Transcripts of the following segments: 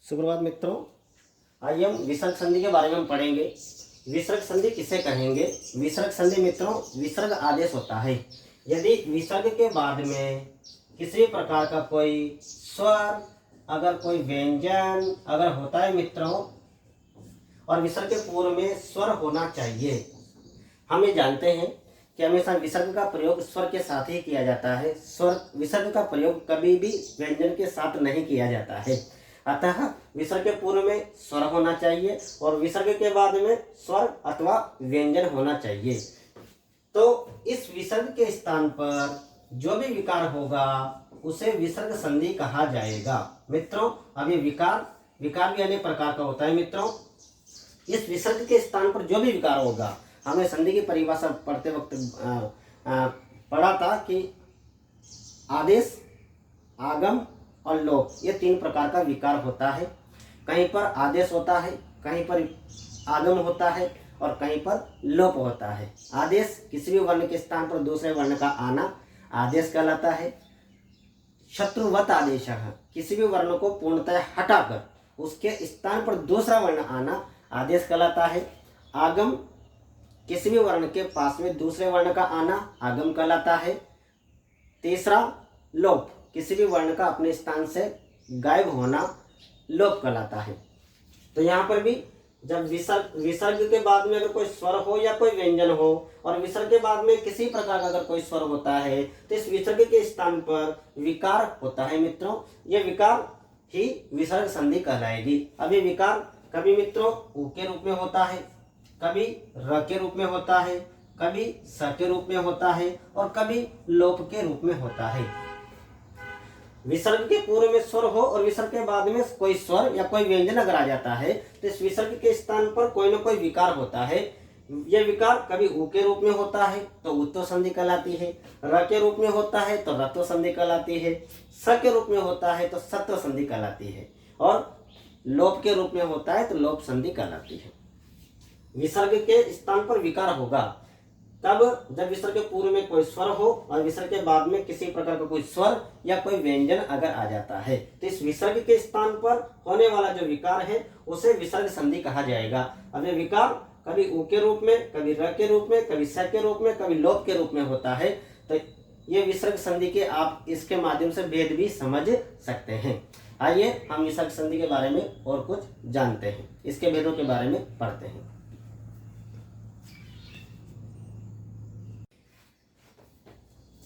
सुप्रभात मित्रों, आइए हम विसर्ग संधि के बारे में हम पढ़ेंगे। विसर्ग संधि किसे कहेंगे? विसर्ग संधि मित्रों विसर्ग आदेश होता है। यदि विसर्ग के बाद में किसी प्रकार का कोई स्वर, अगर कोई व्यंजन अगर होता है मित्रों, और विसर्ग के पूर्व में स्वर होना चाहिए। हम ये जानते हैं कि हमेशा विसर्ग का प्रयोग स्वर के साथ ही किया जाता है। स्वर विसर्ग का प्रयोग कभी भी व्यंजन के साथ नहीं किया जाता है। अतः विसर्ग के पूर्व में स्वर होना चाहिए और विसर्ग के बाद में स्वर अथवा व्यंजन होना चाहिए। तो इस विसर्ग के स्थान पर जो भी विकार होगा उसे विसर्ग संधि कहा जाएगा। मित्रों, अब ये विकार भी अनेक प्रकार का होता है। मित्रों, इस विसर्ग के स्थान पर जो भी विकार होगा, हमने संधि की परिभाषा पढ़ते वक्त पढ़ा था कि आदेश, आगम और लोप, ये तीन प्रकार का विकार होता है। कहीं पर आदेश होता है, कहीं पर आगम होता है और कहीं पर लोप होता है। आदेश किसी भी वर्ण के स्थान पर दूसरे वर्ण का आना आदेश कहलाता है। शत्रुवत आदेश, किसी भी वर्ण को पूर्णतः हटाकर उसके स्थान पर दूसरा वर्ण आना आदेश कहलाता है। आगम, किसी भी वर्ण के पास में दूसरे वर्ण का आना आगम कहलाता है। तीसरा लोप, किसी भी वर्ण का अपने स्थान से गायब होना लोप कहलाता है। तो यहाँ पर भी जब विसर्ग के बाद में अगर कोई स्वर हो या कोई व्यंजन हो और विसर्ग के बाद में किसी प्रकार का अगर कोई स्वर होता है तो इस विसर्ग के स्थान पर विकार होता है। मित्रों, ये विकार ही विसर्ग संधि कहलाएगी। अब ये विकार कभी मित्रों उ के रूप में होता है, कभी र के रूप में होता है, कभी स के रूप में होता है और कभी लोप के रूप में होता है। विसर्ग के पूर्व में स्वर हो और विसर्ग के बाद में कोई स्वर या कोई व्यंजन अगर आ जाता है तो इस विसर्ग के स्थान पर कोई ना कोई विकार होता है। यह विकार कभी उ के रूप में होता है तो उत्तो संधि कहलाती है, र के रूप में होता है तो रत्व संधि कहलाती है, स के रूप में होता है तो सत्व संधि कहलाती है और लोप के रूप में होता है तो लोप संधि कहलाती है। विसर्ग के स्थान पर विकार होगा तब जब विसर्ग के पूर्व में कोई स्वर हो और विसर्ग के बाद में किसी प्रकार का कोई स्वर या कोई व्यंजन अगर आ जाता है तो इस विसर्ग के स्थान पर होने वाला जो विकार है उसे विसर्ग संधि कहा जाएगा। अब ये विकार कभी उ के रूप में, कभी र के रूप में, कभी स के रूप में, कभी लोप के रूप में होता है। तो ये विसर्ग संधि के आप इसके माध्यम से भेद भी समझ सकते हैं। आइए हम विसर्ग संधि के बारे में और कुछ जानते हैं, इसके भेदों के बारे में पढ़ते हैं।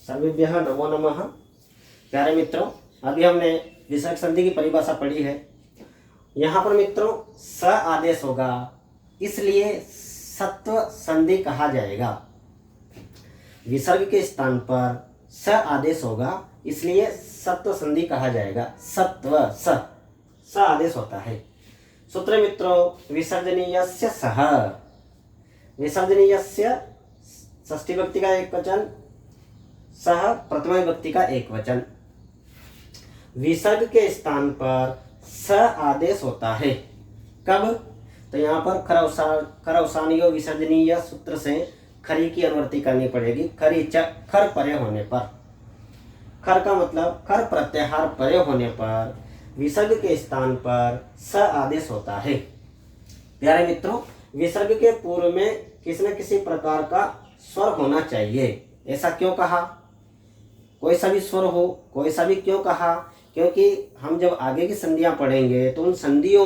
सर्वेभ्यः नमो नमः। प्यारे मित्रों, अभी हमने विसर्ग संधि की परिभाषा पढ़ी है। यहाँ पर मित्रों स आदेश होगा, इसलिए सत्व संधि कहा जाएगा। विसर्ग के स्थान पर स आदेश होगा, इसलिए सत्व संधि कहा जाएगा। सत्व स आदेश होता है। सूत्र मित्रों विसर्जनीयस्य सः, विसर्जनीयस्य षष्ठी व्यक्ति का एक वचन, सह प्रथमा विभक्ति का एक वचन। विसर्ग के स्थान पर स आदेश होता है। कब? तो यहाँ पर खरवसानियो विसर्जनीय सूत्र से खरी की अनुवृत्ति करनी पड़ेगी। खर परे होने पर, खर का मतलब खर प्रत्याहार परे होने पर विसर्ग के स्थान पर स आदेश होता है। प्यारे मित्रों, विसर्ग के पूर्व में किसी न किसी प्रकार का स्वर होना चाहिए। ऐसा क्यों कहा? कोई सा भी स्वर हो, कोई सा भी क्यों कहा? क्योंकि हम जब आगे की संधियां पढ़ेंगे तो उन संधियों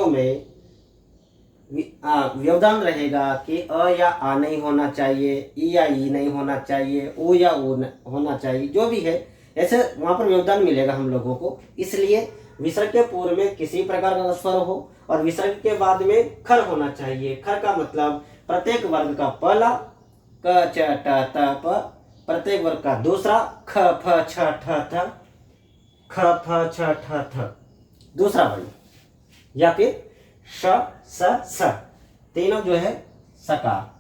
में व्यवधान रहेगा कि अ या आ नहीं होना चाहिए, ई या ई नहीं होना चाहिए, ओ या ओ होना चाहिए, जो भी है ऐसे वहां पर व्यवधान मिलेगा हम लोगों को। इसलिए विसर्ग के पूर्व में किसी प्रकार का स्वर हो और विसर्ग के बाद में खर होना चाहिए। खर का मतलब प्रत्येक वर्ग का पहला, क च ट त प, प्रत्येक वर्ग का दूसरा, ख फ छ ठ थ, ख फ छ ठ थ दूसरा वर्ण, या फिर श स स, तीनों जो है सकार,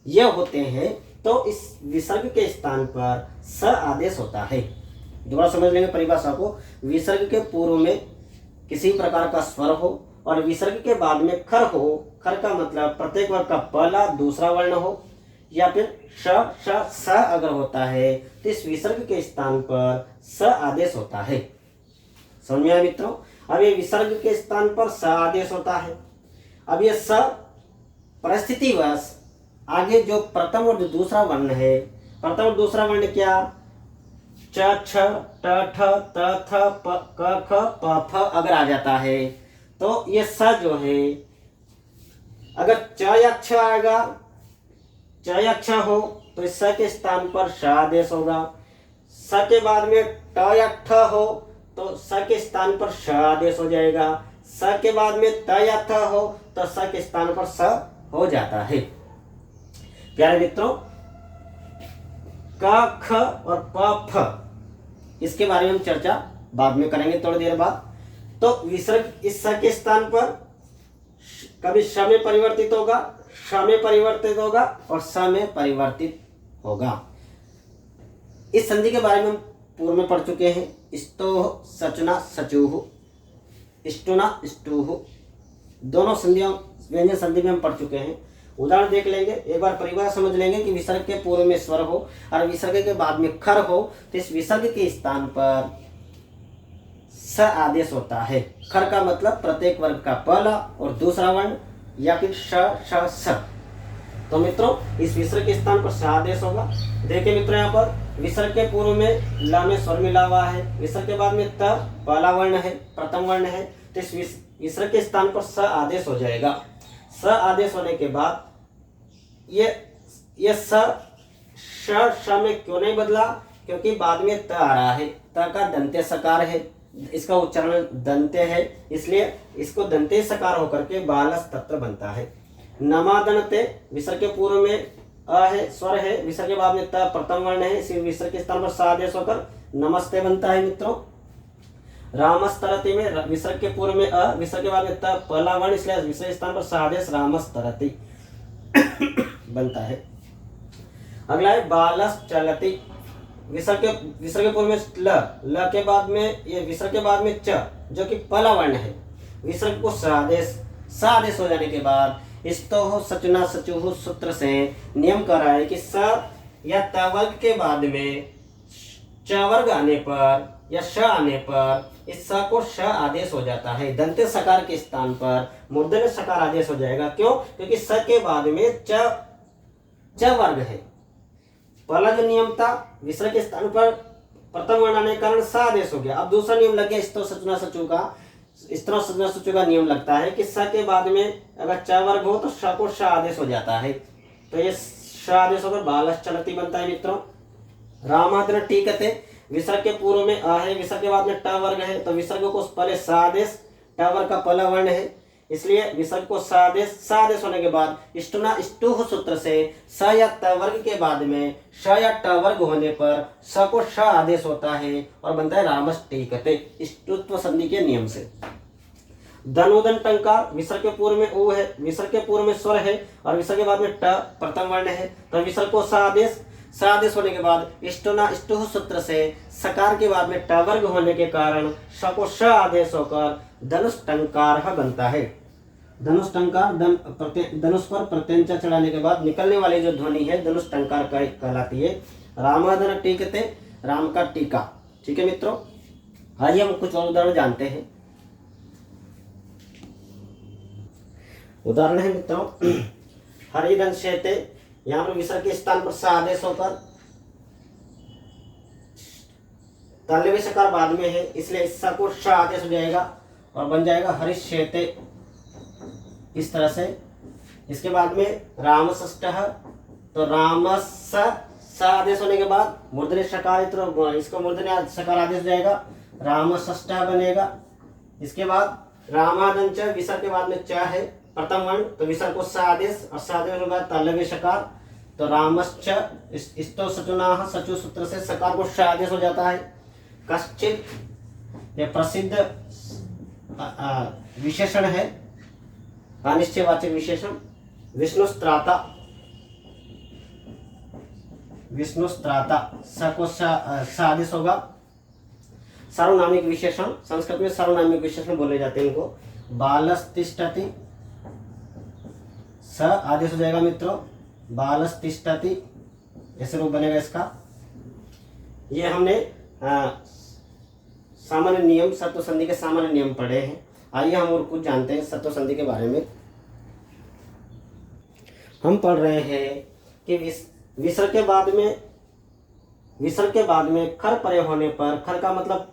ये होते हैं। तो इस विसर्ग के स्थान पर स आदेश होता है। दोबारा समझ लेंगे परिभाषा को। विसर्ग के पूर्व में किसी प्रकार का स्वर हो और विसर्ग के बाद में खर हो। खर का मतलब प्रत्येक वर्ग का पहला दूसरा वर्ण हो, या फिर श श स अगर होता है तो इस विसर्ग के स्थान पर स आदेश होता है। समझ में आया मित्रों। अब ये विसर्ग के स्थान पर स आदेश होता है। अब ये स परिस्थितिवश आगे जो प्रथम और जो दूसरा वर्ण है, प्रथम और दूसरा वर्ण क्या, च छ ट ठ त थ प क ख प फ अगर आ जाता है तो ये स जो है, अगर च या छ आएगा, च या छ हो तो इस स के स्थान पर श आदेश होगा। स के बाद में ट या ठ हो तो स के स्थान पर श आदेश हो जाएगा। स के बाद में त या थ हो तो स के स्थान पर स हो जाता है। प्यारे मित्रों, क ख और प फ इसके बारे में हम चर्चा बाद में करेंगे थोड़ी देर बाद। तो विसर्ग इस स के स्थान पर कभी श में परिवर्तित होगा, श में परिवर्तित होगा और स में परिवर्तित होगा। इस संधि के बारे में हम पूर्व में पढ़ चुके हैं। स्तोह सचना सचूह, स्टुना स्टूह, दोनों संधियों व्यंजन संधि में हम पढ़ चुके हैं। उदाहरण देख लेंगे, एक बार परिभाषा समझ लेंगे कि विसर्ग के पूर्व में स्वर हो और विसर्ग के बाद में खर हो तो इस विसर्ग के स्थान पर स आदेश होता है। खर का मतलब प्रत्येक वर्ग का पहला और दूसरा वर्ण या फिर श श स। तो मित्रों इस विसर्ग के स्थान पर स आदेश होगा। देखिए मित्रों, यहाँ पर विसर्ग के पूर्व में ल में स्वर मिला हुआ है, विसर्ग के बाद में त पहला वर्ण है, प्रथम वर्ण है, तो इस विसर्ग के स्थान पर स आदेश हो जाएगा। स आदेश होने के बाद ये स श में क्यों नहीं बदला, क्योंकि बाद में त आ रहा है। त का दंत्य सकार है, इसका उच्चारण दंत्य है, इसलिए इसको दंत्य सकार होकर के बालस तत्र बनता है। नमादनते विसर्ग के पूर्व में अ है, स्वर है, विसर्ग के बाद में त प्रथम वर्ण है, इसी विसर्ग के स्थान पर स आदेश होकर नमस्ते बनता है। मित्रों रामस्तरति में विसर्ग के पूर्व में अ, विसर्ग के बाद में त पहला वर्ण, इसलिए विसर्ग स्थान पर स आदेश रामस्तरति बनता है। अगला है बालस चलति, विसर्ग के पूर्व में ल के बाद में ये विसर्ग के बाद में च जो कि पहला वर्ण है, विसर्ग को स आदेश हो जाने के बाद स्तोह सचना सचूह सूत्र से नियम कर रहा है कि स या त वर्ग के बाद में च वर्ग आने पर या श आने पर इस स को श आदेश हो जाता है। दंत्य सकार के स्थान पर मूर्धन्य सकार आदेश हो जाएगा। क्यों? क्योंकि स के बाद में च वर्ग है। पहला जो नियम था विसर्ग के स्थान पर प्रथम वर्ण आने के कारण स आदेश हो गया। अब दूसरा नियम लग गया स्तोह सचना सचू का। स्तोह सचना सचू का नियम लगता है कि स के बाद में अगर च वर्ग हो तो श को श आदेश हो जाता है। तो ये श आदेश होकर बालस चलती बनता है। मित्रों रामाद्र टीकते, विसर्ग के पूर्व में अ है, विसर्ग के बाद में ट वर्ग है, तो विसर्ग को पहले स आदेश, ट वर्ग का पहला वर्ण है, इसलिए विसर्ग को स आदेश होने के बाद स्टुना स्टूह सूत्र से स या त वर्ग के बाद में श या ट वर्ग होने पर स को श आदेश होता है और बनता है रामस टीकते, स्टुत्व संधि के नियम से। धनुदन टंकार, विसर्ग के पूर्व में उ है, विसर्ग के पूर्व में स्वर है और विसर्ग के बाद में ट प्रथम वर्ण है, तो विसर्ग को स आदेश होने के बाद स्टुना स्टूह सूत्र से सकार के बाद में ट वर्ग होने के कारण स को श आदेश होकर धनुष टंकार बनता है। धनुष टंकार धनुष पर प्रत्यंचा चढ़ाने के बाद निकलने वाली जो ध्वनि है धनुष टंकार कहलाती है। रामाधन टीकते, राम का टीका। ठीक है मित्रों, आइए हम कुछ और उदाहरण जानते हैं। उदाहरण है मित्रों हरिदन शेते, यहाँ पर विसर्ग के स्थान पर स आदेश होकर तालव्य सकार बाद में है, इसलिए इस स को श आदेश हो जाएगा और बन जाएगा हरिष्येते इस तरह से। इसके बाद में राम षष्ठः, तो रामस स आदेश होने के बाद मूर्धन्य सकार, तो इसको मूर्धन्य सकार आदेश हो जाएगा, राम षष्ठः बनेगा। इसके बाद रामादंच, विसर्ग के बाद में च है प्रथम वर्ण, तो विसर्ग को स आदेश और स आदेश होने के बाद तालव्य सकार, तो रामश्च स्तो सचुनाः सचु सूत्र से सकार को श आदेश हो जाता है। कश्चित ये प्रसिद्ध विशेषण है, अनिश्चयवाचक विशेषण। विष्णुस्त्राता, स को स आदेश होगा। सार्वनामिक विशेषण, संस्कृत में सार्वनामिक विशेषण बोले जाते हैं इनको। बालस्तिष्ठति, स आदेश हो जाएगा मित्रों, बालस्तिष्ठति ऐसे रूप बनेगा इसका। ये हमने सामान्य नियम, सत्व संधि के सामान्य नियम पढ़े हैं। आइए हम और कुछ जानते हैं सत्व संधि के बारे में। हम पढ़ रहे हैं कि विसर्ग के बाद में खर परे होने पर, खर का मतलब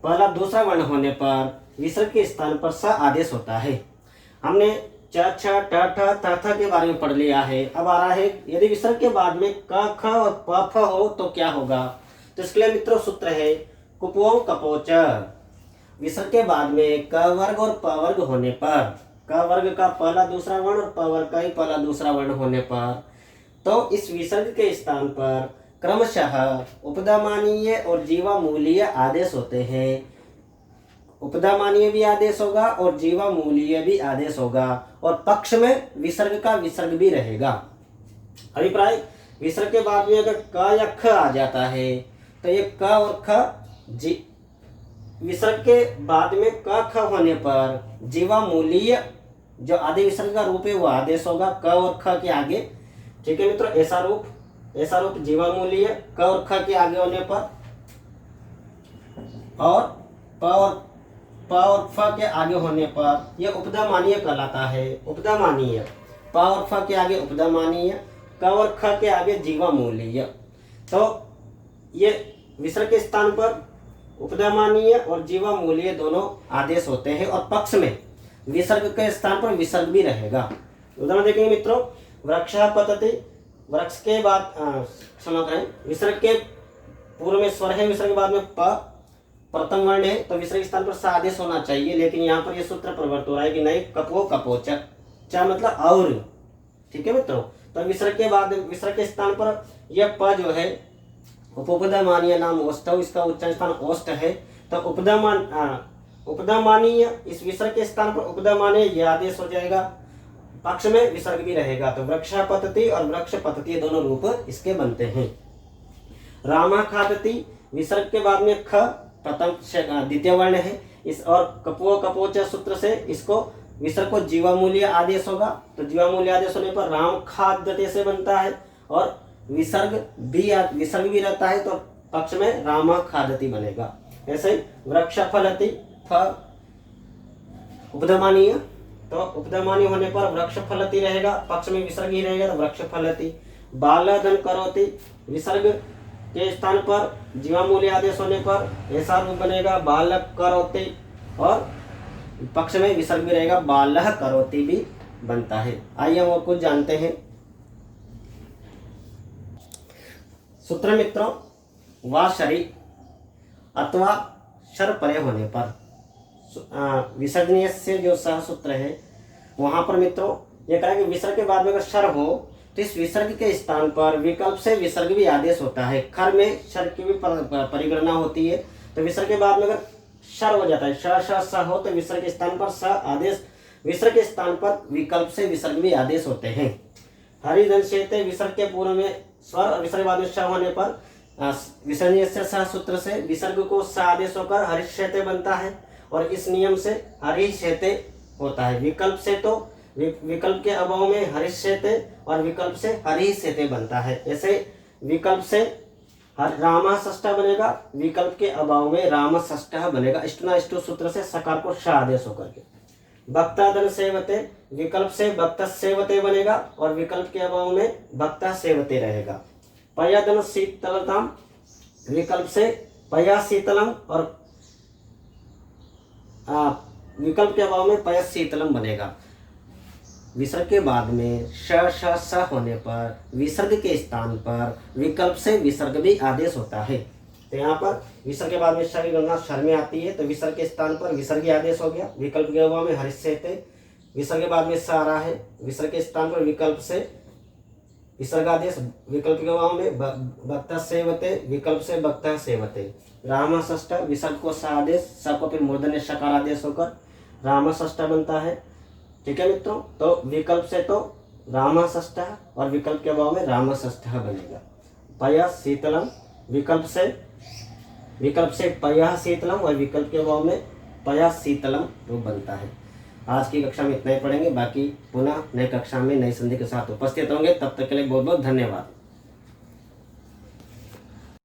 पहला दूसरा वर्ण होने पर विसर्ग के स्थान पर स आदेश होता है। हमने च छ ट ठ थ थ के बारे में पढ़ लिया है। अब आ रहा है यदि विसर्ग के बाद में क ख और प फ हो तो क्या होगा। तो इसके लिए मित्रों सूत्र है कुपो कपोच। विसर्ग के बाद में क वर्ग और प वर्ग होने पर, क वर्ग का पहला दूसरा वर्ण और प वर्ग का ही पहला दूसरा वर्ण होने पर, तो इस विसर्ग के स्थान पर क्रमशः उपदामानीय और जीवामूलीय आदेश होते हैं। उपदामानीय भी आदेश होगा और जीवामूलीय भी आदेश होगा, और पक्ष में विसर्ग का विसर्ग भी रहेगा। अभिप्राय, विसर्ग के बाद में अगर क या ख आ जाता है तो ये क और ख विसर्ग के बाद में क ख होने पर जीवामूलीय जो आदि विसर्ग का रूप है वो आदेश होगा क और ख के आगे। ठीक है मित्रों, ऐसा रूप जीवामूलीय क और ख के आगे होने पर, और प और फ के आगे होने पर यह उपदामानीय कहलाता है। उपदामानीय, प और फ के आगे उपदामानीय, क और ख के आगे जीवामूलीय। तो ये विसर्ग के स्थान पर उपदामानीय और जीवामूलीय दोनों आदेश होते हैं, और पक्ष में विसर्ग के स्थान पर विसर्ग भी रहेगा। उदाहरण देखेंगे मित्रों, वृक्षः पतति, वृक्ष के बाद क्षमा करें, विसर्ग के पूर्व में स्वर है, विसर्ग के बाद में प प्रथम वर्ण है, तो विसर्ग स्थान पर स आदेश होना चाहिए। लेकिन यहाँ पर यह सूत्र प्रवर्त हो रहा है कि नहीं, कपो कपोच, च मतलब और। ठीक है मित्रों, तो विसर्ग के बाद विसर्ग के स्थान पर यह प जो है उपपदामानीय नाम ओष्ठ, इसका उच्चारण स्थान ओष्ठ है। तो उपदामानीय इस विसर्ग के स्थान पर उपदामानीय यह आदेश हो जाएगा, पक्ष में विसर्ग भी रहेगा। तो वृक्ष पतति और वृक्ष पतति दोनों रूप इसके बनते हैं। रामा खादति, विसर्ग के बाद में ख प्रथम द्वितीय वर्ण है, इस और कपो कपोच सूत्र से इसको विसर्ग को जीवामूल्य आदेश होगा। तो जीवामूल्य आदेश होने पर राम खाद्यते से बनता है, और विसर्ग भी रहता है, तो पक्ष में रामा खादति बनेगा। ऐसे ही वृक्ष फलति, फ उपधमानीय, तो उपधमानीय होने पर वृक्ष फलति रहेगा, पक्ष में विसर्ग ही रहेगा, तो वृक्ष फलति। बालधन करोति, विसर्ग के स्थान पर जीवामूल्य आदेश होने पर ऐसा रूप बनेगा बालक करोति, और पक्ष में विसर्ग भी रहेगा, बालह करोति भी बनता है। आइए हम और कुछ जानते हैं। सूत्र मित्रों, वा शरी अथवा शर परे होने पर, विसर्जनीय से जो सह सूत्र है वहां पर मित्रों यह कहा कि विसर्ग के बाद में अगर शर हो तो इस विसर्ग के स्थान पर विकल्प से विसर्ग भी आदेश होता है। खर में शर की भी परिगणना होती है, तो विसर्ग के बाद में अगर शर हो जाता है, श हो, तो विसर्ग के स्थान पर स आदेश, विसर्ग के स्थान पर विकल्प से विसर्ग भी आदेश होते हैं। हरिधन शेते, विसर्ग के पूर्व में स्वर और विसर्ग बाद में श होने पर विसर्जनीय से सह सूत्र से विसर्ग को स आदेश होकर हरिष्यते बनता है, और इस नियम से हरिष्यते होता है। विकल्प से तो विकल्प के अभाव में हरिष्यते और विकल्प से हरिष्यते बनता है। ऐसे विकल्प से रामा षष्ठा बनेगा, विकल्प के अभाव में राम षष्ठा बनेगा। इष्टना इष्टो सूत्र से सकार को श आदेश होकर के। भक्तादन सेवते, विकल्प से भक्त सेवते बनेगा, और विकल्प के अभाव में भक्ता सेवते रहेगा। पयादन शीतलताम, विकल्प से पया शीतलम, और विकल्प के अभाव में पय शीतलम बनेगा। विसर्ग के बाद में श होने पर विसर्ग के स्थान पर विकल्प से विसर्ग भी आदेश होता है। तो यहाँ पर विसर्ग के बाद में श की गणना शर में आती है, तो विसर्ग के स्थान पर विसर्ग आदेश हो गया। विकल्प के अभाव में हरिष्यते, विसर्ग के बाद में स आ रहा है, विसर्ग के स्थान पर विकल्प से विसर्ग आदेश, विकल्प के अभाव में भक्ता सेवते, विकल्प से भक्ता सेवते। राम षष्ठ, विसर्ग को स आदेश, स को फिर मूर्धन्य शकार आदेश होकर राम षष्ठ बनता है। ठीक है मित्रों, तो विकल्प से तो राम षष्ठ और विकल्प के अभाव में राम षष्ठ बनेगा। पय शीतलम, विकल्प से पय शीतलम और विकल्प के अभाव में पय शीतलम रूप बनता है। आज की कक्षा में इतना ही पढ़ेंगे, बाकी पुनः नई कक्षा में नई संधि के साथ उपस्थित होंगे। तब तक के लिए बहुत बहुत धन्यवाद।